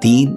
3,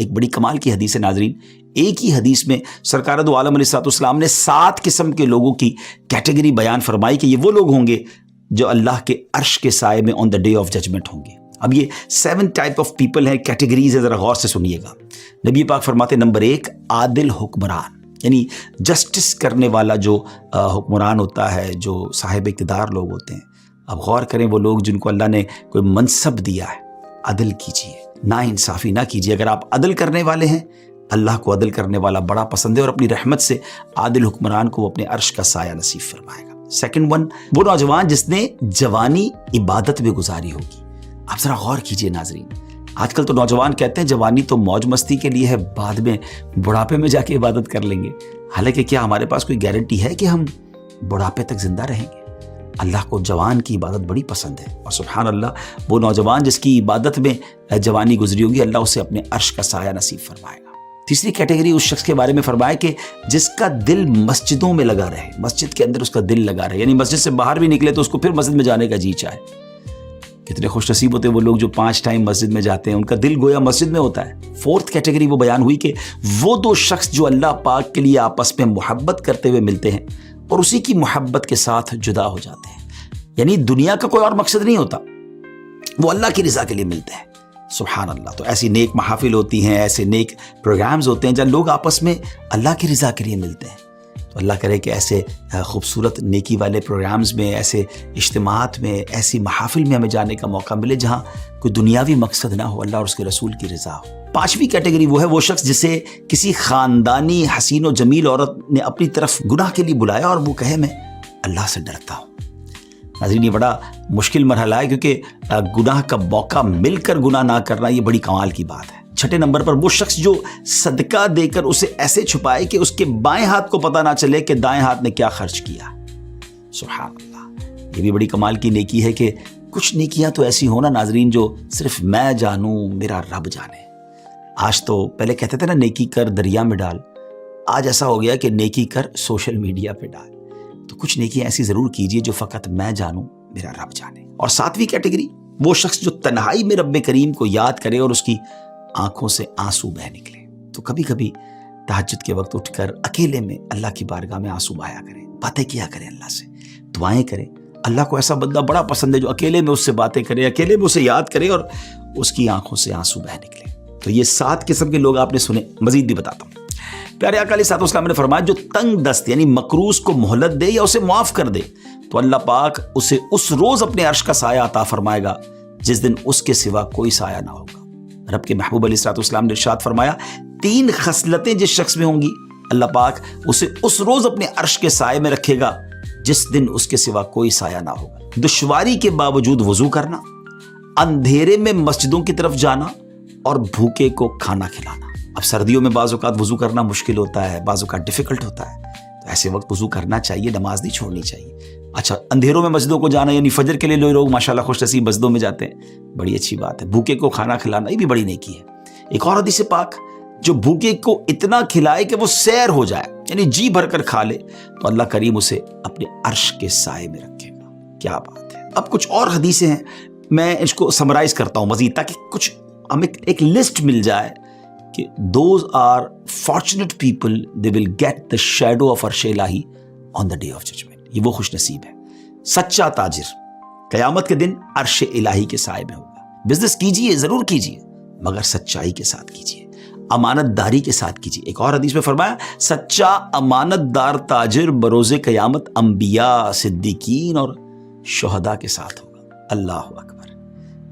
ایک بڑی کمال کی حدیث ہے ناظرین. ایک ہی حدیث میں سرکار دو عالم علیہ السلام نے 7 قسم کے لوگوں کی کیٹیگری بیان فرمائی کہ یہ وہ لوگ ہوں گے جو اللہ کے عرش کے سائے میں آن دا ڈے آف ججمنٹ ہوں گے. اب یہ 7 ٹائپ آف پیپل ہیں, کیٹیگریز ہے, ذرا غور سے سنیے گا. نبی پاک فرماتے نمبر 1 عادل حکمران, یعنی جسٹس کرنے والا جو حکمران ہوتا ہے, جو صاحب اقتدار لوگ ہوتے ہیں. اب غور کریں, وہ لوگ جن کو اللہ نے کوئی منصب دیا ہے, عدل کیجیے, نا انصافی نہ کیجیے. اگر آپ عدل کرنے والے ہیں, اللہ کو عدل کرنے والا بڑا پسند ہے اور اپنی رحمت سے عادل حکمران کو وہ اپنے عرش کا سایہ نصیب فرمائے گا. سیکنڈ ون, وہ نوجوان جس نے جوانی عبادت میں گزاری ہوگی. آپ ذرا غور کیجئے ناظرین, آج کل تو نوجوان کہتے ہیں جوانی تو موج مستی کے لیے ہے, بعد میں بڑھاپے میں جا کے عبادت کر لیں گے. حالانکہ کیا ہمارے پاس کوئی گارنٹی ہے کہ ہم بڑھاپے تک زندہ رہیں گے؟ اللہ کو جوان کی عبادت بڑی پسند ہے, اور سبحان اللہ وہ نوجوان جس کی عبادت میں جوانی گزری ہوگی, اللہ اسے اپنے عرش کا سایہ نصیب فرمائے گا. تیسری کیٹیگری اس شخص کے بارے میں فرمایا کہ جس کا دل مسجدوں میں لگا رہے, مسجد کے اندر اس کا دل لگا رہے, یعنی مسجد سے باہر بھی نکلے تو اس کو پھر مسجد میں جانے کا جی چاہے. کتنے خوش نصیب ہوتے ہیں وہ لوگ جو 5 ٹائم مسجد میں جاتے ہیں, ان کا دل گویا مسجد میں ہوتا ہے. فورتھ کیٹیگری وہ بیان ہوئی کہ وہ 2 شخص جو اللہ پاک کے لیے آپس میں محبت کرتے ہوئے ملتے ہیں اور اسی کی محبت کے ساتھ جدا ہو جاتے ہیں, یعنی دنیا کا کوئی اور مقصد نہیں ہوتا, وہ اللہ کی رضا کے لیے ملتے ہیں. سبحان اللہ. تو ایسی نیک محافل ہوتی ہیں, ایسے نیک پروگرامز ہوتے ہیں جہاں لوگ آپس میں اللہ کی رضا کے لیے ملتے ہیں. تو اللہ کرے کہ ایسے خوبصورت نیکی والے پروگرامز میں, ایسے اجتماعات میں, ایسی محافل میں ہمیں جانے کا موقع ملے جہاں کوئی دنیاوی مقصد نہ ہو, اللہ اور اس کے رسول کی رضا ہو. 5ویں کیٹیگری وہ ہے وہ شخص جسے کسی خاندانی حسین و جمیل عورت نے اپنی طرف گناہ کے لیے بلایا اور وہ کہے میں اللہ سے ڈرتا ہوں. ناظرین یہ بڑا مشکل مرحلہ ہے, کیونکہ گناہ کا موقع مل کر گناہ نہ کرنا یہ بڑی کمال کی بات ہے. 6 نمبر پر وہ شخص جو صدقہ دے کر اسے ایسے چھپائے کہ اس کے بائیں ہاتھ کو پتہ نہ چلے کہ دائیں ہاتھ نے کیا خرچ کیا. سبحان اللہ, یہ بھی بڑی کمال کی نیکی ہے کہ کچھ نیکیاں تو ایسی ہونا ناظرین جو صرف میں جانوں, میرا رب جانے. آج تو پہلے کہتے تھے نا نیکی کر دریا میں ڈال, آج ایسا ہو گیا کہ نیکی کر سوشل میڈیا پہ ڈال. تو کچھ نیکیاں ایسی ضرور کیجئے جو فقط میں جانوں, میرا رب جانے. اور 7ویں کیٹیگری وہ شخص جو تنہائی میں رب کریم کو یاد کرے اور اس کی آنکھوں سے آنسو بہ نکلے. تو کبھی کبھی تہجد کے وقت اٹھ کر اکیلے میں اللہ کی بارگاہ میں آنسو بہایا کریں, باتیں کیا کریں, اللہ سے دعائیں کریں. اللہ کو ایسا بندہ بڑا پسند ہے جو اکیلے میں اس سے باتیں کرے, اکیلے میں اسے یاد کرے اور اس کی آنکھوں سے آنسو بہ نکلے. تو یہ 7 قسم کے لوگ آپ نے سنے. مزید بھی بتاتا ہوں. پیارے آقا علیہ السلام نے فرمایا جو تنگ دست یعنی مکروز کو مہلت دے یا اسے معاف کر دے تو اللہ پاک اسے اس روز اپنے عرش کا سایہ عطا فرمائے گا جس دن اس کے سوا کوئی سایہ نہ ہوگا. رب کے محبوب علیہ السلام نے ارشاد فرمایا 3 خصلتیں جس شخص میں ہوں گی اللہ پاک اسے اس روز اپنے عرش کے سائے میں رکھے گا جس دن اس کے سوا کوئی سایہ نہ ہوگا. دشواری کے باوجود وضو کرنا, اندھیرے میں مسجدوں کی طرف جانا اور بھوکے کو کھانا کھلانا. اب سردیوں میں بعض اوقات وضو کرنا مشکل ہوتا ہے, بعض اوقات ڈیفیکلٹ ہوتا ہے, تو ایسے وقت وضو کرنا چاہیے, نماز نہیں چھوڑنی چاہیے. اچھا, اندھیروں میں مسجدوں کو جانا یعنی فجر کے لیے لوگ ماشاءاللہ خوش نصیب مسجدوں میں جاتے ہیں, بڑی اچھی بات ہے. بھوکے کو کھانا کھلانا یہ بھی بڑی نیکی ہے. ایک اور حدیث پاک جو بھوکے کو اتنا کھلائے کہ وہ سیر ہو جائے یعنی جی بھر کر کھا لے تو اللہ کریم اسے اپنے عرش کے سائے میں رکھے گا. کیا بات ہے. اب کچھ اور حدیثیں ہیں, میں اس کو سمرائز کرتا ہوں مزید تاکہ کچھ ہمیں ایک لسٹ مل جائے کہ those are fortunate people they will get the shadow of عرش الہی on the day of judgment. یہ وہ خوش نصیب ہے. سچا تاجر قیامت کے دن عرش الہی کے سائے میں ہوگا. بزنس کیجئے, ضرور کیجئے, مگر سچائی کے ساتھ کیجئے, امانت داری کے ساتھ کیجئے. ایک اور حدیث میں فرمایا سچا امانت دار تاجر بروز قیامت انبیاء, صدیقین اور شہداء کے ساتھ ہوگا. اللہ اکبر.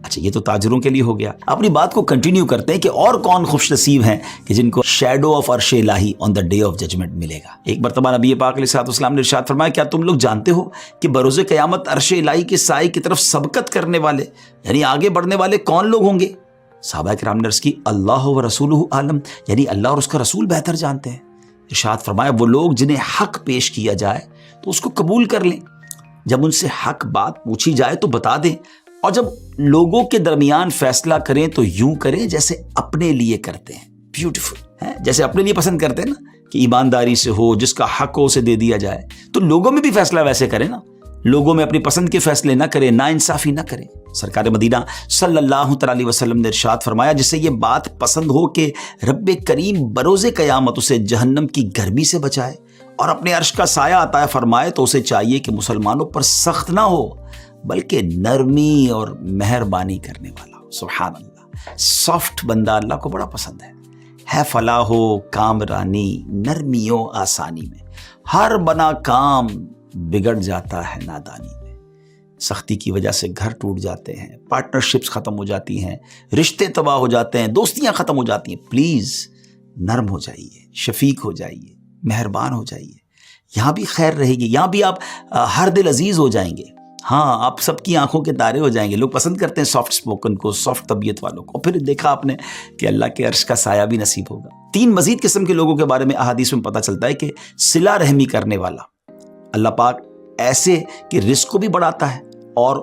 اچھا, یہ تو تاجروں کے لیے ہو گیا. اپنی بات کو کنٹینیو کرتے ہیں کہ اور کون خوش نصیب ہیں کہ جن کو شیڈو آف عرش الہی آن دا ڈے آف ججمنٹ ملے گا. ایک مرتبہ نبی پاک علیہ السلام نے ارشاد فرمایا کیا تم لوگ جانتے ہو کہ بروز قیامت عرش الہی کے سائے کی طرف سبقت کرنے والے یعنی آگے بڑھنے والے کون لوگ ہوں گے؟ صحابہ کرام نے عرض کی اللہ و رسولہ عالم, یعنی اللہ اور اس کا رسول بہتر جانتے ہیں. ارشاد فرمایا وہ لوگ جنہیں حق پیش کیا جائے تو اس کو قبول کر لیں, جب ان سے حق بات پوچھی جائے تو بتا دیں, اور جب لوگوں کے درمیان فیصلہ کریں تو یوں کریں جیسے اپنے لیے کرتے ہیں. بیوٹیفل ہے, جیسے اپنے لیے پسند کرتے ہیں نا کہ ایمانداری سے ہو, جس کا حق ہو اسے دے دیا جائے, تو لوگوں میں بھی فیصلہ ویسے کریں نا. لوگوں میں اپنی پسند کے فیصلے نہ کریں، نا انصافی نہ کریں۔ سرکار مدینہ صلی اللہ تعالی وسلم نے ارشاد فرمایا، جسے یہ بات پسند ہو کہ رب کریم بروز قیامت اسے جہنم کی گرمی سے بچائے اور اپنے عرش کا سایہ عطا فرمائے، تو اسے چاہیے کہ مسلمانوں پر سخت نہ ہو بلکہ نرمی اور مہربانی کرنے والا ہو۔ سبحان اللہ، سافٹ بندہ اللہ کو بڑا پسند ہے فلاح و کامرانی نرمی و آسانی میں، ہر بنا کام بگڑ جاتا ہے نادانی میں۔ سختی کی وجہ سے گھر ٹوٹ جاتے ہیں، پارٹنرشپس ختم ہو جاتی ہیں، رشتے تباہ ہو جاتے ہیں، دوستیاں ختم ہو جاتی ہیں۔ پلیز نرم ہو جائیے، شفیق ہو جائیے، مہربان ہو جائیے، یہاں بھی خیر رہے گی، یہاں بھی آپ ہر دل عزیز ہو جائیں گے۔ ہاں، آپ سب کی آنکھوں کے تارے ہو جائیں گے۔ لوگ پسند کرتے ہیں سافٹ اسپوکن کو، سافٹ طبیعت والوں کو۔ پھر دیکھا آپ نے کہ اللہ کے عرش کا سایہ بھی نصیب ہوگا۔ 3 مزید قسم کے لوگوں کے بارے میں احادیث میں پتہ چلتا ہے کہ صلہ رحمی کرنے والا، اللہ پاک ایسے کہ رزق کو بھی بڑھاتا ہے اور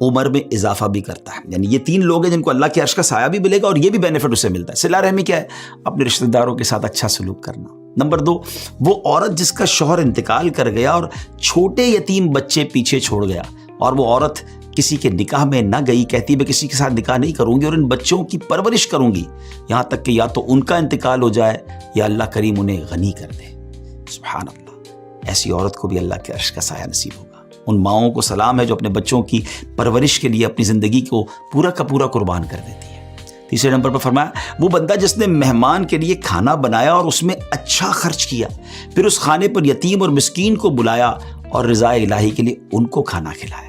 عمر میں اضافہ بھی کرتا ہے۔ یعنی یہ 3 لوگ ہیں جن کو اللہ کے عرش کا سایہ بھی ملے گا اور یہ بھی بینیفٹ اسے ملتا ہے۔ صلہ رحمی کیا ہے؟ اپنے رشتہ داروں کے ساتھ اچھا سلوک کرنا۔ نمبر 2، وہ عورت جس کا شوہر انتقال کر گیا اور چھوٹے یتیم بچے پیچھے چھوڑ گیا، اور وہ عورت کسی کے نکاح میں نہ گئی، کہتی میں کسی کے ساتھ نکاح نہیں کروں گی اور ان بچوں کی پرورش کروں گی یہاں تک کہ یا تو ان کا انتقال ہو جائے یا اللہ کریم انہیں غنی کر دے۔ سبحان اللہ، ایسی عورت کو بھی اللہ کے عرش کا سایہ نصیب ہوگا۔ ان ماؤں کو سلام ہے جو اپنے بچوں کی پرورش کے لیے اپنی زندگی کو پورا کا پورا قربان کر دیتی ہے۔ تیسرے نمبر پر فرمایا، وہ بندہ جس نے مہمان کے لیے کھانا بنایا اور اس میں اچھا خرچ کیا، پھر اس کھانے پر یتیم اور مسکین کو بلایا اور رضا الہی کے لیے ان کو کھانا کھلایا۔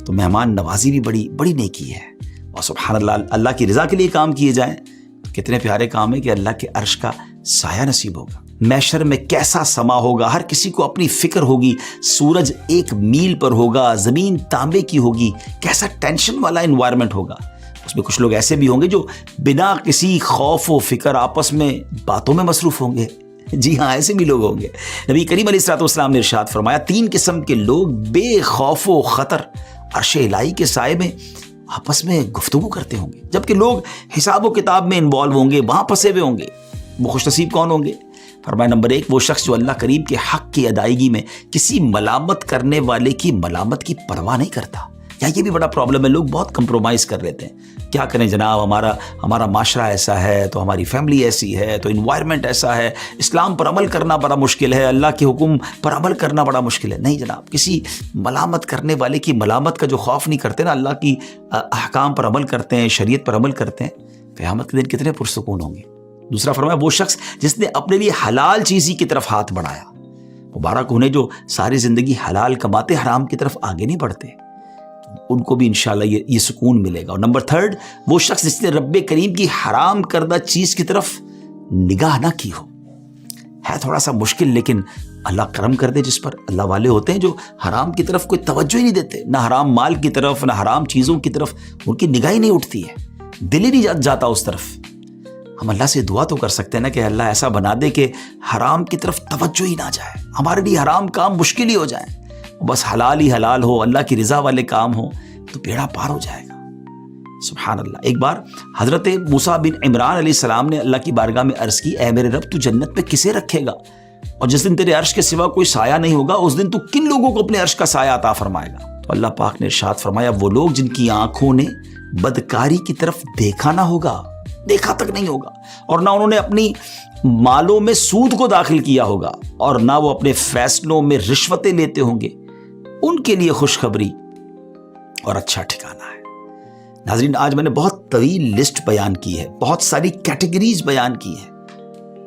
تو مہمان نوازی بھی بڑی نیکی ہے، اور سبحان اللہ، اللہ کی رضا کے لیے کام کیے جائیں تو کتنے پیارے کام ہے کہ اللہ کے عرش کا سایہ نصیب ہوگا۔ محشر میں کیسا سما ہوگا، ہر کسی کو اپنی فکر ہوگی، سورج 1 میل پر ہوگا، زمین تانبے کی ہوگی، کیسا ٹینشن والا انوائرمنٹ ہوگا۔ اس میں کچھ لوگ ایسے بھی ہوں گے جو بنا کسی خوف و فکر آپس میں باتوں میں مصروف ہوں گے۔ جی ہاں، ایسے بھی لوگ ہوں گے۔ نبی کریم علیہ الصلوۃ والسلام نے ارشاد فرمایا، 3 قسم کے لوگ بے خوف و خطر عرش الہی کے سائے میں آپس میں گفتگو کرتے ہوں گے، جبکہ لوگ حساب و کتاب میں انوالو ہوں گے، وہاں پھنسے ہوئے ہوں گے۔ وہ خوش نصیب کون ہوں گے؟ فرمایا، نمبر 1، وہ شخص جو اللہ کریم کے حق کی ادائیگی میں کسی ملامت کرنے والے کی ملامت کی پرواہ نہیں کرتا۔ یا یہ بھی بڑا پرابلم ہے، لوگ بہت کمپرومائز کر لیتے ہیں۔ کیا کریں جناب، ہمارا معاشرہ ایسا ہے، تو ہماری فیملی ایسی ہے، تو انوائرمنٹ ایسا ہے، اسلام پر عمل کرنا بڑا مشکل ہے، اللہ کے حکم پر عمل کرنا بڑا مشکل ہے۔ نہیں جناب، کسی ملامت کرنے والے کی ملامت کا جو خوف نہیں کرتے نا، اللہ کی احکام پر عمل کرتے ہیں، شریعت پر عمل کرتے ہیں، قیامت کے دن کتنے پرسکون ہوں گے۔ دوسرا فرمایا، وہ شخص جس نے اپنے لیے حلال چیزی کی طرف ہاتھ بڑھایا۔ مبارک انہیں جو ساری زندگی حلال کماتے، حرام کی طرف آگے نہیں بڑھتے، ان کو بھی انشاءاللہ یہ سکون ملے گا۔ اور نمبر 3، وہ شخص جس نے رب کریم کی حرام کردہ چیز کی طرف نگاہ نہ کی ہو۔ ہے تھوڑا سا مشکل، لیکن اللہ کرم کر دے جس پر۔ اللہ والے ہوتے ہیں جو حرام کی طرف کوئی توجہ ہی نہیں دیتے، نہ حرام مال کی طرف، نہ حرام چیزوں کی طرف ان کی نگاہ ہی نہیں اٹھتی ہے، دل ہی نہیں جاتا اس طرف۔ ہم اللہ سے دعا تو کر سکتے ہیں نا کہ اللہ ایسا بنا دے کہ حرام کی طرف توجہ ہی نہ جائے، ہمارے لیے حرام کام مشکل ہی ہو جائیں، بس حلال ہی حلال ہو، اللہ کی رضا والے کام ہو تو بیڑا پار ہو جائے گا۔ سبحان اللہ۔ ایک بار حضرت موسیٰ بن عمران علیہ السلام نے اللہ کی بارگاہ میں عرض کی، اے میرے رب، تو جنت پہ کسے رکھے گا؟ اور جس دن تیرے عرش کے سوا کوئی سایہ نہیں ہوگا، اس دن تو کن لوگوں کو اپنے عرش کا سایہ عطا فرمائے گا؟ تو اللہ پاک نے ارشاد فرمایا، وہ لوگ جن کی آنکھوں نے بدکاری کی طرف دیکھا نہ ہوگا، دیکھا تک نہیں ہوگا، اور نہ انہوں نے اپنی مالوں میں سود کو داخل کیا ہوگا، اور نہ وہ اپنے فیصلوں میں رشوتیں لیتے ہوں گے، ان کے لیے خوشخبری اور اچھا ٹھکانہ ہے۔ ناظرین، آج میں نے بہت طویل لسٹ بیان کی ہے، بہت ساری کیٹیگریز بیان کی ہیں۔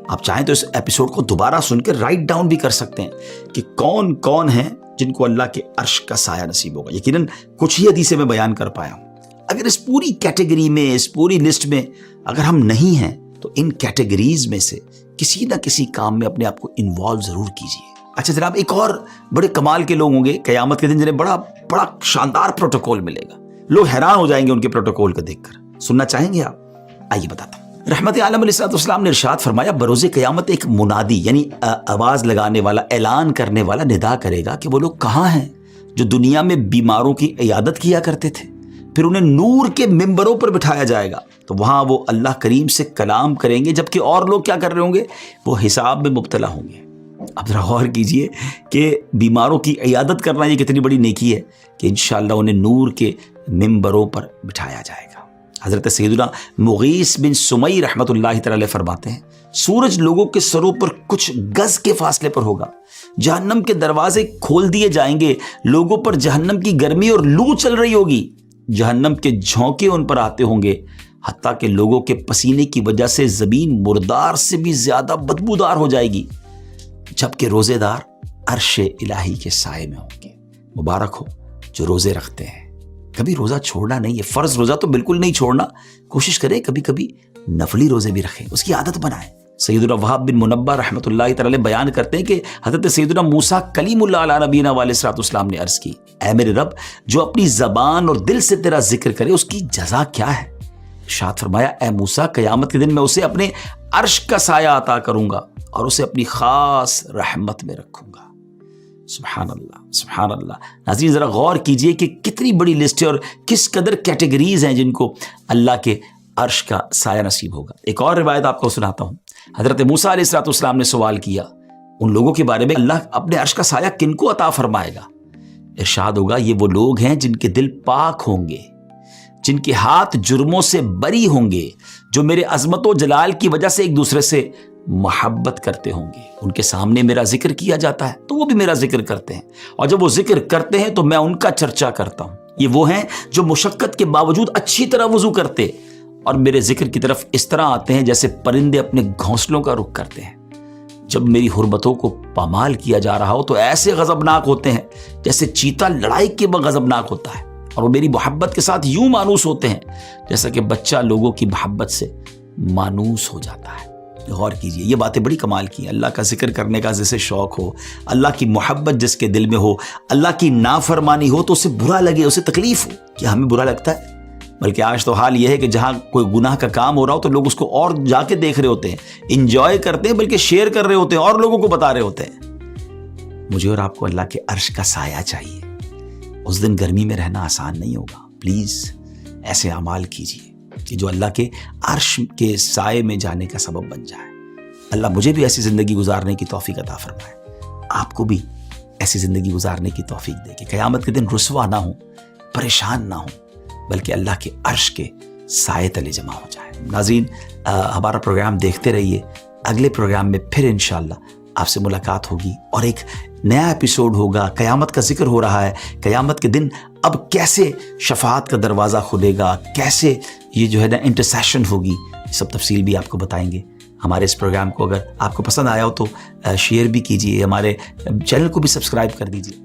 آپ چاہیں تو اس ایپیسوڈ کو دوبارہ سن کے رائٹ ڈاؤن بھی کر سکتے ہیں کہ کون کون ہیں جن کو اللہ کے عرش کا سایہ نصیب ہوگا۔ یقیناً کچھ ہی حدیثیں میں بیان کر پایا ہوں۔ اگر اس پوری کیٹیگری میں، اس پوری لسٹ میں اگر ہم نہیں ہیں تو ان کیٹیگریز میں سے کسی نہ کسی کام میں اپنے آپ کو انوالو ضرور کیجیے۔ اچھا جناب، ایک اور بڑے کمال کے لوگ ہوں گے قیامت کے دن جنہیں بڑا شاندار پروٹوکول ملے گا، لوگ حیران ہو جائیں گے ان کے پروٹوکول کو دیکھ کر۔ سننا چاہیں گے آپ؟ آئیے بتاتا ہوں۔ رحمت عالم علیہ السلام نے ارشاد فرمایا، بروز قیامت ایک منادی یعنی آواز لگانے والا، اعلان کرنے والا ندا کرے گا کہ وہ لوگ کہاں ہیں جو دنیا میں بیماروں کی عیادت کیا کرتے تھے؟ پھر انہیں نور کے ممبروں پر بٹھایا جائے گا، تو وہاں وہ اللہ کریم سے کلام کریں گے، جبکہ اور لوگ کیا کر رہے ہوں گے؟ وہ حساب میں مبتلا ہوں گے۔ اب ذرا غور کیجئے کہ بیماروں کی عیادت کرنا یہ کتنی بڑی نیکی ہے کہ انشاءاللہ انہیں نور کے ممبروں پر بٹھایا جائے گا۔ حضرت سیدنا مغیث بن سمی رحمۃ اللہ تعالی فرماتے ہیں سورج لوگوں کے سروں پر کچھ گز کے فاصلے پر ہوگا، جہنم کے دروازے کھول دیے جائیں گے، لوگوں پر جہنم کی گرمی اور لو چل رہی ہوگی، جہنم کے جھونکے ان پر آتے ہوں گے، حتیٰ کہ لوگوں کے پسینے کی وجہ سے زمین مردار سے بھی زیادہ بدبودار ہو جائے گی، جبکہ روزے دار عرش الہی کے سائے میں ہوں گے۔ مبارک ہو جو روزے رکھتے ہیں۔ کبھی روزہ چھوڑنا نہیں ہے، فرض روزہ تو بالکل نہیں چھوڑنا، کوشش کریں کبھی کبھی نفلی روزے بھی رکھیں، اس کی عادت بنائیں۔ سیدنا وہاب بن منبہ رحمۃ اللہ تعالی بیان کرتے ہیں کہ حضرت سیدنا موسیٰ کلیم اللہ علیہ نبینا علیہ الصلوۃ والسلام نے عرض کی، اے میرے رب، جو اپنی زبان اور دل سے تیرا ذکر کرے اس کی جزا کیا ہے؟ ارشاد فرمایا، اے موسیٰ، قیامت کے دن میں اسے اپنے عرش کا سایہ عطا کروں گا اور اسے اپنی خاص رحمت میں رکھوں گا۔ سبحان اللہ، سبحان اللہ۔ ناظرین ذرا غور کیجئے کہ کتنی بڑی لسٹ ہے اور کس قدر کیٹیگریز ہیں جن کو اللہ کے عرش کا سایہ نصیب ہوگا۔ ایک اور روایت آپ کو سناتا ہوں۔ حضرت موسیٰ علیہ الصلوۃ والسلام نے سوال کیا ان لوگوں کے بارے میں، اللہ اپنے عرش کا سایہ کن کو عطا فرمائے گا؟ ارشاد ہوگا، یہ وہ لوگ ہیں جن کے دل پاک ہوں گے، جن کے ہاتھ جرموں سے بری ہوں گے، جو میرے عظمت و جلال کی وجہ سے ایک دوسرے سے محبت کرتے ہوں گے۔ ان کے سامنے میرا ذکر کیا جاتا ہے تو وہ بھی میرا ذکر کرتے ہیں، اور جب وہ ذکر کرتے ہیں تو میں ان کا چرچا کرتا ہوں۔ یہ وہ ہیں جو مشقت کے باوجود اچھی طرح وضو کرتے اور میرے ذکر کی طرف اس طرح آتے ہیں جیسے پرندے اپنے گھونسلوں کا رخ کرتے ہیں۔ جب میری حرمتوں کو پامال کیا جا رہا ہو تو ایسے غضبناک ہوتے ہیں جیسے چیتا لڑائی کے وقت غضبناک ہوتا ہے، اور وہ میری محبت کے ساتھ یوں مانوس ہوتے ہیں جیسا کہ بچہ لوگوں کی محبت سے مانوس ہو جاتا ہے۔ غور کیجئے، یہ باتیں بڑی کمال کی ہیں۔ اللہ کا ذکر کرنے کا جسے شوق ہو، اللہ کی محبت جس کے دل میں ہو، اللہ کی نافرمانی ہو تو اسے برا لگے، اسے تکلیف ہو۔ کیا ہمیں برا لگتا ہے؟ بلکہ آج تو حال یہ ہے کہ جہاں کوئی گناہ کا کام ہو رہا ہو تو لوگ اس کو اور جا کے دیکھ رہے ہوتے ہیں، انجوائے کرتے ہیں، بلکہ شیئر کر رہے ہوتے ہیں اور لوگوں کو بتا رہے ہوتے ہیں۔ مجھے اور آپ کو اللہ کے عرش کا سایہ چاہیے۔ اس دن گرمی میں رہنا آسان نہیں ہوگا۔ پلیز ایسے اعمال کیجیے کہ جو اللہ کے عرش کے سائے میں جانے کا سبب بن جائے۔ اللہ مجھے بھی ایسی زندگی گزارنے کی توفیق عطا فرمائے، آپ کو بھی ایسی زندگی گزارنے کی توفیق دے کہ قیامت کے دن رسوا نہ ہوں، پریشان نہ ہوں، بلکہ اللہ کے عرش کے سائے تلے جمع ہو جائے۔ ناظرین ہمارا پروگرام دیکھتے رہیے، اگلے پروگرام میں پھر انشاءاللہ آپ سے ملاقات ہوگی اور ایک نیا ایپیسوڈ ہوگا۔ قیامت کا ذکر ہو رہا ہے، قیامت کے دن اب کیسے شفاعت کا دروازہ کھلے گا، کیسے یہ جو ہے نا انٹرسیشن ہوگی، یہ سب تفصیل بھی آپ کو بتائیں گے۔ ہمارے اس پروگرام کو اگر آپ کو پسند آیا ہو تو شیئر بھی کیجیے، ہمارے چینل کو بھی سبسکرائب کر دیجیے۔